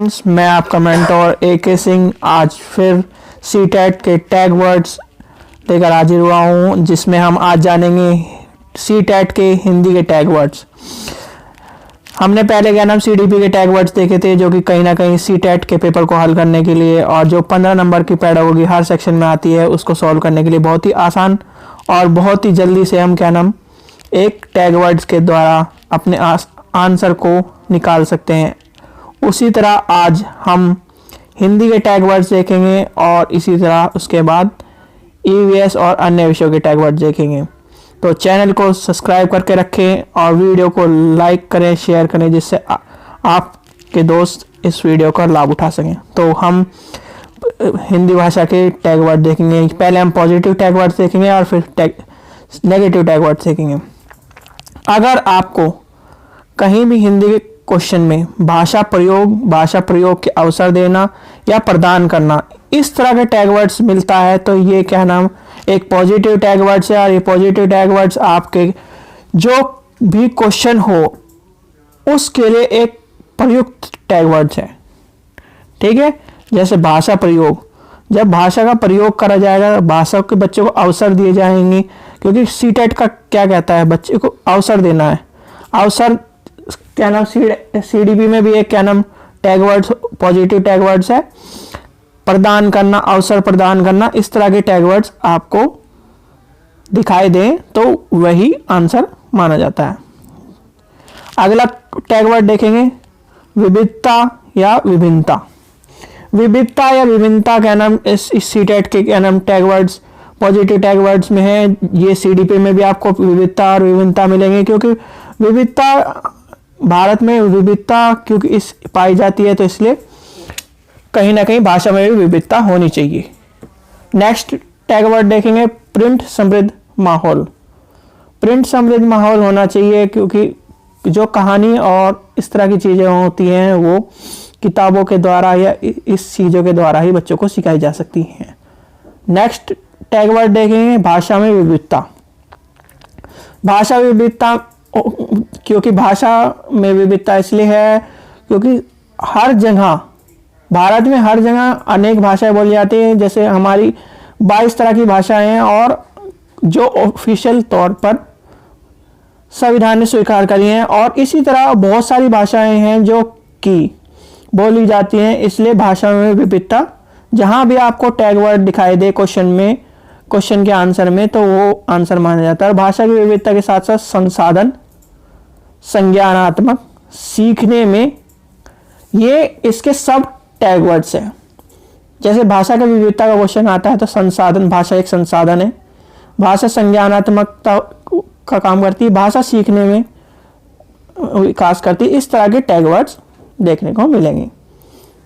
मैं आपका mentor AK Singh आज फिर CTET के टैग वर्ड्स लेकर हाजिर हुआ हूँ, जिसमें हम आज जानेंगे CTET के हिंदी के टैग वर्ड्स। हमने पहले क्या नाम CDP के टैग वर्ड्स देखे थे, जो कि कहीं ना कहीं CTET के पेपर को हल करने के लिए और जो 15 नंबर की पेडागोगी हर सेक्शन में आती है उसको सॉल्व करने के लिए बहुत ही आसान और बहुत ही जल्दी से हम क्या नाम एक टैग वर्ड्स के द्वारा अपने आंसर को निकाल सकते हैं। उसी तरह आज हम हिंदी के टैग वर्ड्स देखेंगे और इसी तरह उसके बाद EVS और अन्य विषयों के टैग वर्ड्स देखेंगे। तो चैनल को सब्सक्राइब करके रखें और वीडियो को लाइक करें, शेयर करें, जिससे आपके दोस्त इस वीडियो का लाभ उठा सकें। तो हम हिंदी भाषा के टैग वर्ड देखेंगे। पहले हम पॉजिटिव टैग वर्ड्स देखेंगे और फिर नेगेटिव टैग वर्ड्स देखेंगे। अगर आपको कहीं भी हिंदी के क्वेश्चन में भाषा प्रयोग के अवसर देना या प्रदान करना इस तरह के टैग वर्ड्स मिलता है तो ये क्या नाम एक पॉजिटिव टैग वर्ड्स है। और ये पॉजिटिव टैग वर्ड्स आपके जो भी क्वेश्चन हो उसके लिए एक प्रयुक्त टैग वर्ड्स है। ठीक है, जैसे भाषा प्रयोग, जब भाषा का प्रयोग करा जाएगा भाषा के बच्चों को अवसर दिए जाएंगे, क्योंकि CTET का क्या कहता है बच्चे को अवसर देना है। अवसर क्या नाम CDP में भी एक क्या नाम tag words positive tag words है। प्रदान करना, अवसर प्रदान करना, इस तरह के टैग वर्ड्स आपको दिखाई दें तो वही आंसर माना जाता है। अगला टैग वर्ड देखेंगे विविधता या विभिन्नता। विविधता या विभिन्नता क्या नाम इस CTET के क्या नाम tag words positive tag words में है। ये CDP में भी आपको विविधता और विभिन्नता मिलेंगे, क्योंकि विविधता भारत में विविधता क्योंकि इस पाई जाती है तो इसलिए कहीं ना कहीं भाषा में भी विविधता होनी चाहिए। नेक्स्ट टैग वर्ड देखेंगे प्रिंट समृद्ध माहौल। प्रिंट समृद्ध माहौल होना चाहिए, क्योंकि जो कहानी और इस तरह की चीज़ें होती हैं वो किताबों के द्वारा या इस चीज़ों के द्वारा ही बच्चों को सिखाई जा सकती हैं। नेक्स्ट टैग वर्ड देखेंगे भाषा में विविधता। भाषा विविधता, क्योंकि भाषा में विविधता इसलिए है क्योंकि हर जगह भारत में हर जगह अनेक भाषाएं बोली जाती हैं। जैसे हमारी 22 तरह की भाषाएं हैं और जो ऑफिशियल तौर पर संविधान ने स्वीकार करी हैं, और इसी तरह बहुत सारी भाषाएं हैं जो कि बोली जाती हैं। इसलिए भाषा में विविधता, जहां भी आपको टैग वर्ड दिखाई दे क्वेश्चन के आंसर में तो वो आंसर माना जाता है। भाषा की विविधता के साथ साथ संसाधन, संज्ञानात्मक, सीखने में, ये इसके सब टैग वर्ड्स हैं। जैसे भाषा की विविधता का क्वेश्चन आता है तो संसाधन, भाषा एक संसाधन है। भाषा संज्ञानात्मकता का काम करती है, भाषा सीखने में विकास करती है। इस तरह के टैग वर्ड्स देखने को मिलेंगे।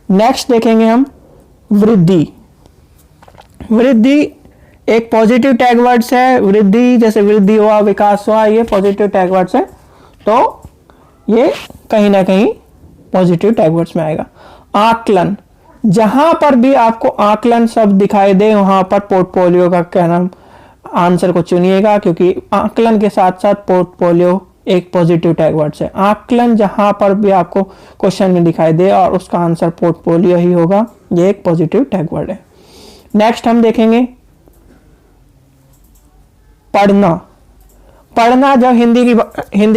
नेक्स्ट देखेंगे हम वृद्धि। वृद्धि एक पॉजिटिव टैग वर्ड्स है। वृद्धि जैसे वृद्धि हुआ, विकास हुआ, ये पॉजिटिव टैग वर्ड्स है, तो ये कहीं ना कहीं पॉजिटिव टैग वर्ड्स में आएगा। आकलन, जहां पर भी आपको आकलन शब्द दिखाई दे वहां पर पोर्टफोलियो का क्या नाम आंसर को चुनिएगा, क्योंकि आकलन के साथ साथ पोर्टफोलियो एक पॉजिटिव टैग वर्ड्स है। आकलन जहां पर भी आपको क्वेश्चन में दिखाई दे और उसका आंसर पोर्टफोलियो ही होगा, ये एक पॉजिटिव टैग वर्ड है। नेक्स्ट हम देखेंगे पढ़ना। पढ़ना, जब हिंदी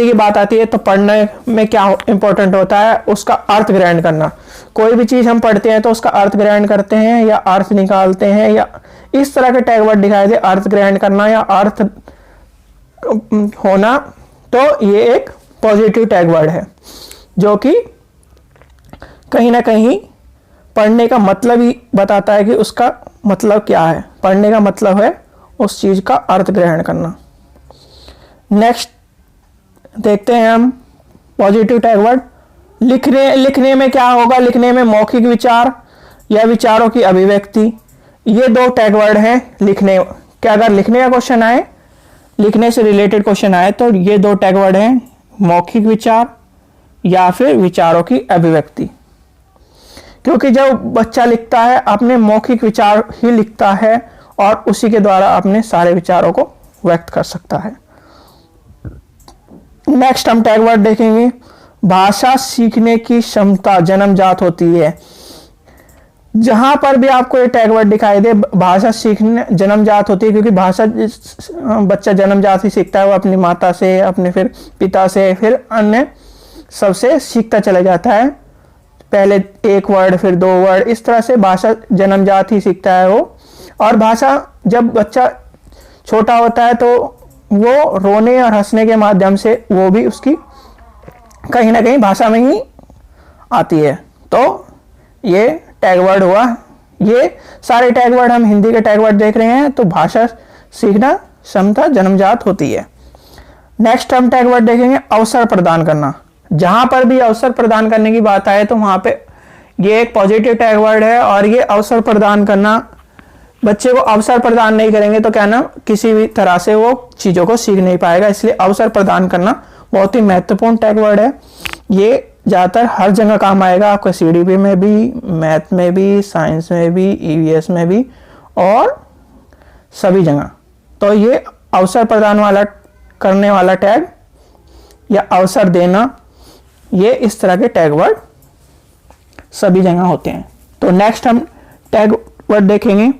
की बात आती है तो पढ़ने में क्या इंपॉर्टेंट होता है, उसका अर्थ ग्रहण करना। कोई भी चीज हम पढ़ते हैं तो उसका अर्थ ग्रहण करते हैं या अर्थ निकालते हैं, या इस तरह के टैग वर्ड दिखाई दे अर्थ ग्रहण करना या अर्थ होना, तो ये एक पॉजिटिव टैग वर्ड है, जो कि कहीं ना कहीं पढ़ने का मतलब ही बताता है कि उसका मतलब क्या है। पढ़ने का मतलब है उस चीज का अर्थ ग्रहण करना। नेक्स्ट देखते हैं हम पॉजिटिव टैग वर्ड लिखने में क्या होगा। लिखने में मौखिक विचार या विचारों की अभिव्यक्ति, ये दो टैग वर्ड हैं। लिखने क्या, अगर लिखने का क्वेश्चन आए, लिखने से रिलेटेड क्वेश्चन आए तो ये दो टैग वर्ड हैं, मौखिक विचार या फिर विचारों की अभिव्यक्ति। क्योंकि जब बच्चा लिखता है अपने मौखिक विचार ही लिखता है और उसी के द्वारा अपने सारे विचारों को व्यक्त कर सकता है। नेक्स्ट हम टैग वर्ड देखेंगे भाषा सीखने की क्षमता जन्मजात होती है। जहां पर भी आपको ये टैग वर्ड दिखाई दे, भाषा सीखने जन्मजात होती है, क्योंकि भाषा बच्चा जन्मजात ही सीखता है, वो अपनी माता से, अपने फिर पिता से, फिर अन्य सबसे सीखता चला जाता है। पहले एक वर्ड, फिर 2 वर्ड, इस तरह से भाषा जन्मजात ही सीखता है वो। और भाषा जब बच्चा छोटा होता है तो वो रोने और हंसने के माध्यम से वो भी उसकी कहीं ना कहीं भाषा में ही आती है। तो ये टैग वर्ड हुआ। ये सारे टैग वर्ड हम हिंदी के टैग वर्ड देख रहे हैं। तो भाषा सीखना क्षमता जन्मजात होती है। नेक्स्ट हम टैग वर्ड देखेंगे अवसर प्रदान करना। जहां पर भी अवसर प्रदान करने की बात आए तो वहां पे ये एक पॉजिटिव टैग वर्ड है। और ये अवसर प्रदान करना, बच्चे को अवसर प्रदान नहीं करेंगे तो क्या ना किसी भी तरह से वो चीजों को सीख नहीं पाएगा। इसलिए अवसर प्रदान करना बहुत ही महत्वपूर्ण टैग वर्ड है। ये ज़्यादातर हर जगह काम आएगा, आपको सीडीपी में भी, मैथ में भी, साइंस में भी, ईवीएस में भी और सभी जगह। तो ये अवसर प्रदान वाला करने वाला टैग या अवसर देना, ये इस तरह के टैग वर्ड सभी जगह होते हैं। तो नेक्स्ट हम टैग वर्ड देखेंगे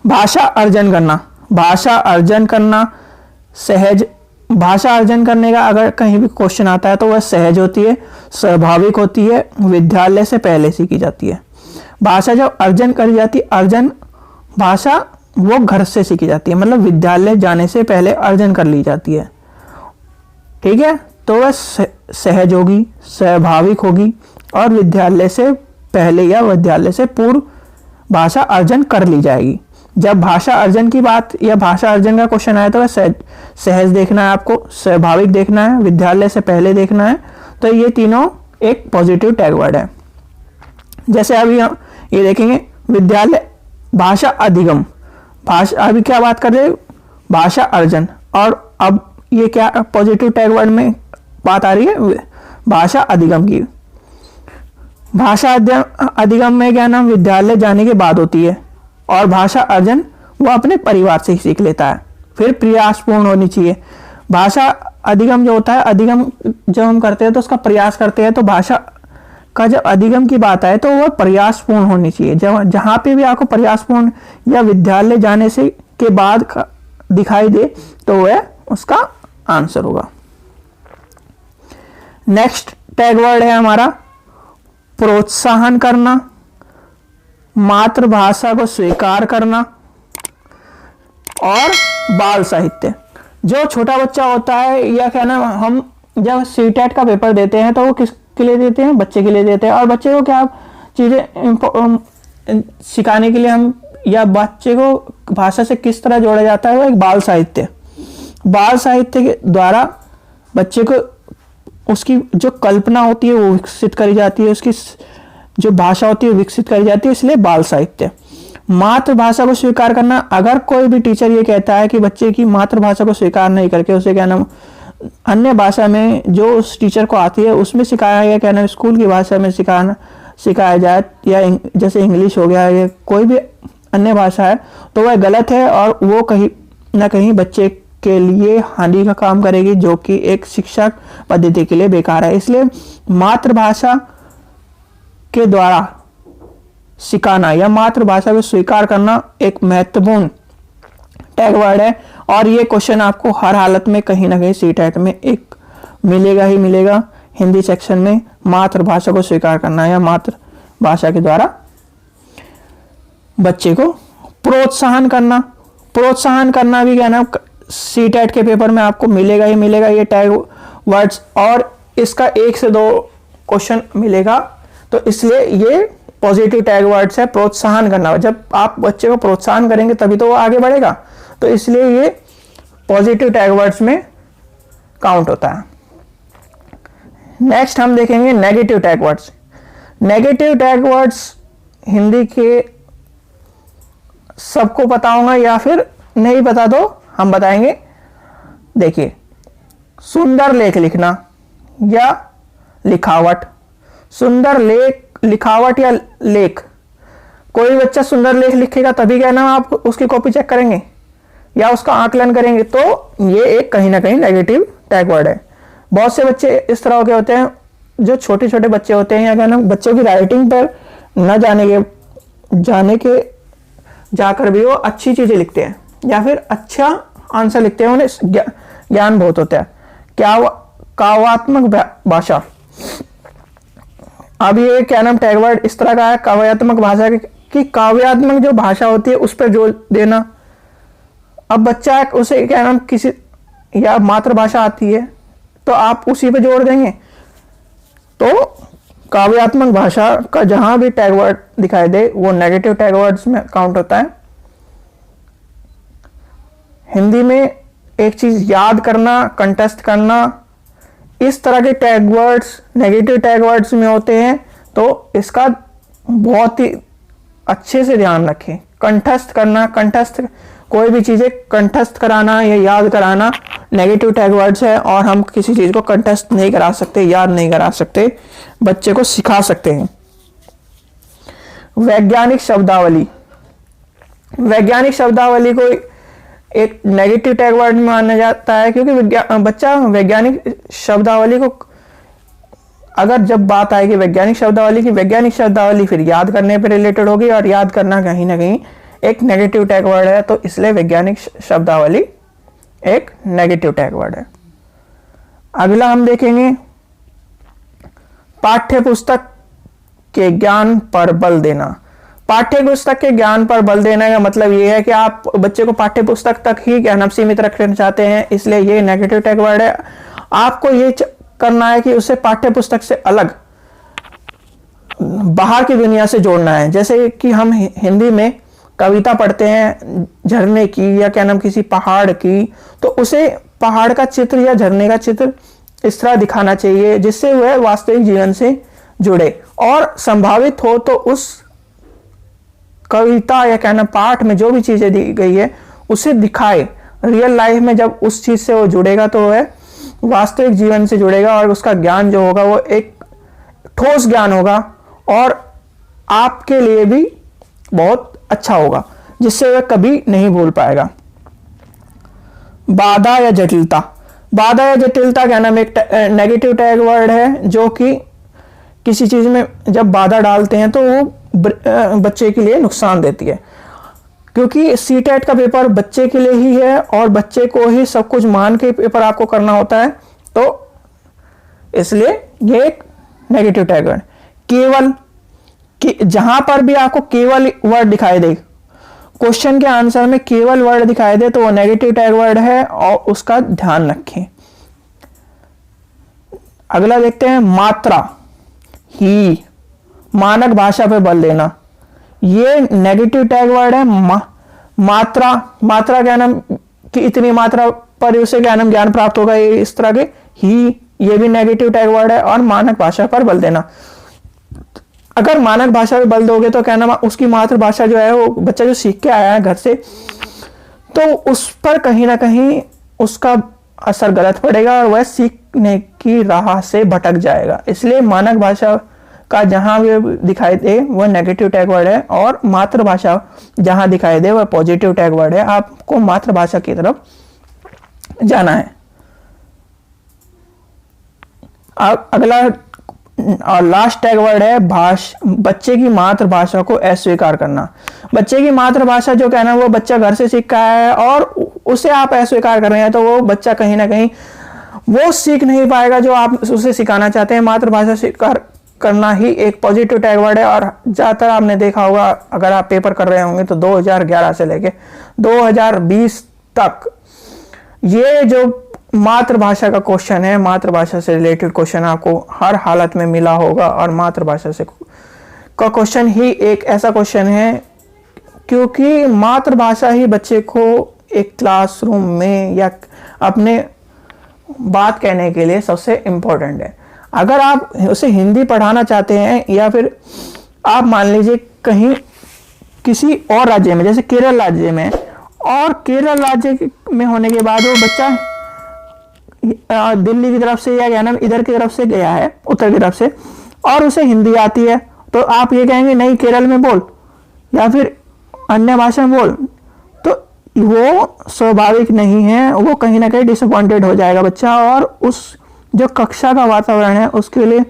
भाषा अर्जन करना। भाषा अर्जन करना सहज, भाषा अर्जन करने का अगर कहीं भी क्वेश्चन आता है तो वह सहज होती है, स्वाभाविक होती है, विद्यालय से पहले सीखी जाती है। भाषा जब अर्जन करी जाती है, अर्जन भाषा वो घर से सीखी जाती है, मतलब विद्यालय जाने से पहले अर्जन कर ली जाती है। ठीक है, तो वह सहज होगी, स्वाभाविक होगी और विद्यालय से पहले या विद्यालय से पूर्व भाषा अर्जन कर ली जाएगी। जब भाषा अर्जन की बात या भाषा अर्जन का क्वेश्चन आया तो वह सहज देखना है, आपको स्वाभाविक देखना है, विद्यालय से पहले देखना है। तो ये तीनों एक पॉजिटिव टैग वर्ड है। जैसे अभी हम ये देखेंगे विद्यालय, भाषा अधिगम, भाषा अभी क्या बात कर रहे हैं, भाषा अर्जन। और अब ये क्या पॉजिटिव टैग वर्ड में बात आ रही है, भाषा अधिगम की। भाषा अधिगम में क्या नाम विद्यालय जाने के बाद होती है और भाषा अर्जन वो अपने परिवार से ही सीख लेता है। फिर प्रयासपूर्ण होनी चाहिए। भाषा अधिगम जो होता है, अधिगम जब हम करते हैं तो उसका प्रयास करते हैं, तो भाषा का जब अधिगम की बात आए तो वह प्रयासपूर्ण होनी चाहिए। जब जहाँ पे भी आपको प्रयासपूर्ण या विद्यालय जाने से के बाद दिखाई दे तो वह उसका आंसर होगा। नेक्स्ट टैग वर्ड है हमारा प्रोत्साहन करना, मातृभाषा को स्वीकार करना और बाल साहित्य। जो छोटा बच्चा होता है या क्या नाम, हम जब सीटेट का पेपर देते हैं तो वो किसके लिए देते हैं, बच्चे के लिए देते हैं। और बच्चे को क्या चीजें सिखाने के लिए हम या बच्चे को भाषा से किस तरह जोड़ा जाता है, वो एक बाल साहित्य। बाल साहित्य के द्वारा बच्चे को उसकी जो कल्पना होती है वो विकसित करी जाती है, उसकी जो भाषा होती है विकसित करी जाती है, इसलिए बाल साहित्य। मातृभाषा को स्वीकार करना, अगर कोई भी टीचर ये कहता है कि बच्चे की मातृभाषा को स्वीकार नहीं करके उसे क्या नाम अन्य भाषा में जो उस टीचर को आती है उसमें सिखाया गया, क्या नाम स्कूल की भाषा में सिखाया जाए, या जैसे इंग्लिश हो गया या कोई भी अन्य भाषा है, तो वह गलत है और वो कहीं ना कहीं बच्चे के लिए हानि का काम करेगी, जो कि एक शिक्षा पद्धति के लिए बेकार है। इसलिए मातृभाषा के द्वारा सिखाना या मातृभाषा को स्वीकार करना एक महत्वपूर्ण टैग वर्ड है। और ये क्वेश्चन आपको हर हालत में कहीं ना कहीं सीटेट में एक मिलेगा ही मिलेगा, हिंदी सेक्शन में। मातृभाषा को स्वीकार करना या मातृभाषा के द्वारा बच्चे को प्रोत्साहन करना। प्रोत्साहन करना भी क्या ना सीटेट के पेपर में आपको मिलेगा ही मिलेगा ये टैग वर्ड्स, और इसका 1 से 2 क्वेश्चन मिलेगा। तो इसलिए ये पॉजिटिव टैग वर्ड्स है। प्रोत्साहन करना, जब आप बच्चे को प्रोत्साहन करेंगे तभी तो वो आगे बढ़ेगा, तो इसलिए ये पॉजिटिव टैग वर्ड्स में काउंट होता है। नेक्स्ट हम देखेंगे negative tag words. Negative tag words Hindi के सबको पता होगा या फिर नहीं पता तो हम बताएंगे। देखिए, सुंदर लेख लिखना या लिखावट। सुंदर लिखावट या लेख, कोई बच्चा सुंदर लेख लिखेगा तभी क्या ना आप उसकी कॉपी चेक करेंगे या उसका आकलन करेंगे, तो ये एक कहीं ना कहीं नेगेटिव टैग वर्ड है। बहुत से बच्चे इस तरह के होते हैं, जो छोटे छोटे बच्चे होते हैं, या क्या नाम, बच्चों की राइटिंग पर न जाने के जाकर भी वो अच्छी चीजें लिखते हैं या फिर अच्छा आंसर लिखते हैं, उन्हें ज्ञान बहुत होता है। क्या काव्यात्मक भाषा, अब ये क्या नाम टैग वर्ड इस तरह का है काव्यात्मक भाषा कि काव्यात्मक जो भाषा होती है उस पर जोर देना। अब बच्चा उसे क्या नाम किसी या मातृभाषा आती है तो आप उसी पे जोर देंगे। तो काव्यात्मक भाषा का जहां भी टैग वर्ड दिखाई दे वो नेगेटिव टैग वर्ड्स में काउंट होता है। हिंदी में एक चीज याद करना, कंटेस्ट करना, इस तरह के tag words negative tag words में होते हैं, तो इसका बहुत ही अच्छे से ध्यान रखें। कंठस्थ करना, कंठस्थ कोई भी चीजें कंठस्थ कराना या याद कराना नेगेटिव टैग वर्ड्स है, और हम किसी चीज को कंठस्थ नहीं करा सकते, याद नहीं करा सकते, बच्चे को सिखा सकते हैं। वैज्ञानिक शब्दावली, वैज्ञानिक शब्दावली को एक नेगेटिव टैग वर्ड में माना जाता है, क्योंकि बच्चा वैज्ञानिक शब्दावली को, अगर जब बात आएगी वैज्ञानिक शब्दावली की, वैज्ञानिक शब्दावली फिर याद करने पर रिलेटेड होगी, और याद करना कहीं ना कहीं एक नेगेटिव टैग वर्ड है, तो इसलिए वैज्ञानिक शब्दावली एक नेगेटिव टैग वर्ड है। अगला हम देखेंगे पाठ्य पुस्तक के ज्ञान पर बल देना। पाठ्य पुस्तक के ज्ञान पर बल देने का मतलब ये है कि आप बच्चे को पाठ्य पुस्तक तक ही ज्ञान सीमित रखना चाहते हैं, इसलिए ये नेगेटिव टैग वर्ड है। आपको ये करना है कि उसे पाठ्य पुस्तक से अलग बाहर की दुनिया से जोड़ना है। जैसे कि हम हिंदी में कविता पढ़ते हैं झरने की या क्या नाम किसी पहाड़ की, तो उसे पहाड़ का चित्र या झरने का चित्र इस तरह दिखाना चाहिए जिससे वह वास्तविक जीवन से जुड़े, और संभावित हो तो उस कविता या क्या नाम पाठ में जो भी चीजें दी गई है उसे दिखाए। रियल लाइफ में जब उस चीज से वो जुड़ेगा तो वह वास्तविक जीवन से जुड़ेगा, और उसका ज्ञान जो होगा वो एक ठोस ज्ञान होगा और आपके लिए भी बहुत अच्छा होगा, जिससे वह कभी नहीं भूल पाएगा। बाधा या जटिलता, बाधा या जटिलता क्या नाम एक नेगेटिव टैग वर्ड है, जो कि किसी चीज में जब बाधा डालते हैं तो वो बच्चे के लिए नुकसान देती है, क्योंकि सीटेट का पेपर बच्चे के लिए ही है और बच्चे को ही सब कुछ मान के पेपर आपको करना होता है, तो इसलिए ये एक नेगेटिव टैग वर्ड। केवल कि जहां पर भी आपको केवल वर्ड दिखाई दे, क्वेश्चन के आंसर में केवल वर्ड दिखाई दे, तो वो नेगेटिव टैग वर्ड है और उसका ध्यान रखें। अगला देखते हैं मात्रा, ही, मानक भाषा पे बल देना, ये नेगेटिव टैग वर्ड है। मात्रा, मात्रा क्या नाम कि इतनी मात्रा पर उसे क्या नाम ज्ञान प्राप्त होगा, ये इस तरह के ही, ये भी नेगेटिव टैग वर्ड है। और मानक भाषा पर बल देना, अगर मानक भाषा पे बल दोगे तो क्या नाम उसकी मातृभाषा जो है वो बच्चा जो सीख के आया है घर से, तो उस पर कहीं ना कहीं उसका असर गलत पड़ेगा और वह सीखने की राह से भटक जाएगा। इसलिए मानक भाषा का जहां भी दिखाई दे वह नेगेटिव टैग वर्ड है, और मातृभाषा जहां दिखाई दे वह पॉजिटिव टैग वर्ड है। आपको मातृभाषा की तरफ जाना है। अगला और लास्ट टैग वर्ड है बच्चे की मातृभाषा को अस्वीकार करना। बच्चे की मातृभाषा जो कहना वो बच्चा घर से सीख का है और उसे आप अस्वीकार कर रहे हैं, तो वो बच्चा कहीं ना कहीं वो सीख नहीं पाएगा जो आप उसे सिखाना चाहते हैं। मातृभाषा स्वीकार करना ही एक पॉजिटिव टैग वर्ड है, और ज्यादातर आपने देखा होगा अगर आप पेपर कर रहे होंगे तो 2011 से लेके 2020 तक ये जो मातृभाषा का क्वेश्चन है, मातृभाषा से रिलेटेड क्वेश्चन आपको हर हालत में मिला होगा, और मातृभाषा से का क्वेश्चन ही एक ऐसा क्वेश्चन है क्योंकि मातृभाषा ही बच्चे को एक क्लासरूम में या अपने बात कहने के लिए सबसे इम्पोर्टेंट है। अगर आप उसे हिंदी पढ़ाना चाहते हैं या फिर आप मान लीजिए कहीं किसी और राज्य में, जैसे केरल राज्य में, और केरल राज्य में होने के बाद वो बच्चा दिल्ली की तरफ से या क्या नाम इधर की तरफ से गया है, उत्तर की तरफ से, और उसे हिंदी आती है, तो आप ये कहेंगे नहीं केरल में बोल या फिर अन्य भाषा में बोल, तो वो स्वाभाविक नहीं है। वो कहीं ना कहीं डिसअपॉइंटेड हो जाएगा बच्चा, और उस जो कक्षा का वातावरण है उसके लिए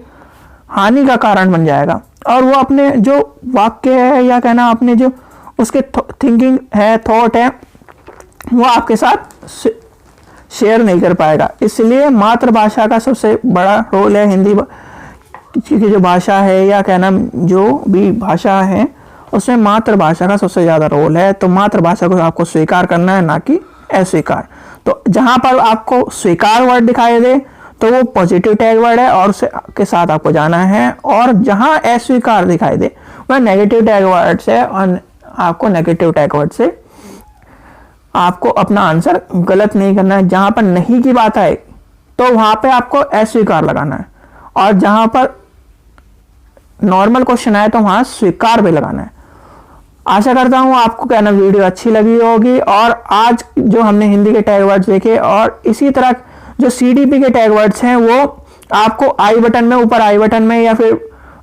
हानि का कारण बन जाएगा, और वो अपने जो वाक्य है या कहना अपने जो उसके थिंकिंग है, थॉट है, वो आपके साथ शेयर नहीं कर पाएगा। इसलिए मातृभाषा का सबसे बड़ा रोल है। हिंदी की जो भाषा है या कहना जो भी भाषा है उसमें मातृभाषा का सबसे ज़्यादा रोल है। तो मातृभाषा को आपको स्वीकार करना है, ना कि अस्वीकार। तो जहाँ पर आपको स्वीकार वर्ड दिखाई दे तो वो पॉजिटिव टैग वर्ड है और उसके के साथ आपको जाना है, और जहाँ अस्वीकार दिखाई दे वह नेगेटिव टैग वर्ड से, और आपको नेगेटिव टैग वर्ड से आपको अपना आंसर गलत नहीं करना है। जहाँ पर नहीं की बात आए तो वहाँ पे आपको अस्वीकार लगाना है, और जहाँ पर नॉर्मल क्वेश्चन आए तो वहाँ स्वीकार भी लगाना है। आशा करता हूँ आपको कहना वीडियो अच्छी लगी होगी, और आज जो हमने हिंदी के टैग वर्ड्स देखे, और इसी तरह जो CDP के टैग वर्ड्स हैं वो आपको आई बटन में, ऊपर आई बटन में या फिर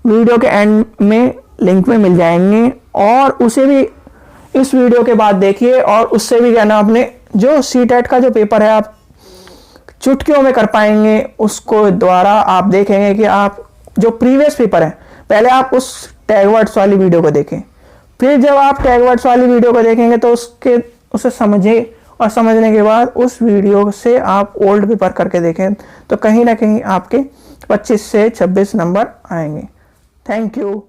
वीडियो के एंड में लिंक में मिल जाएंगे, और उसे भी इस वीडियो के बाद देखिए, और उससे भी कहना अपने जो CTET का जो पेपर है आप चुटकियों में कर पाएंगे। उसको द्वारा आप देखेंगे कि आप जो प्रीवियस पेपर है, पहले आप उस टैग वर्ड्स वाली वीडियो को देखें, फिर जब आप टैग वर्ड्स वाली वीडियो को देखेंगे तो उसे समझें, और समझने के बाद उस वीडियो से आप ओल्ड पेपर करके देखें, तो कहीं ना कहीं आपके 25 से 26 नंबर आएंगे। Thank you.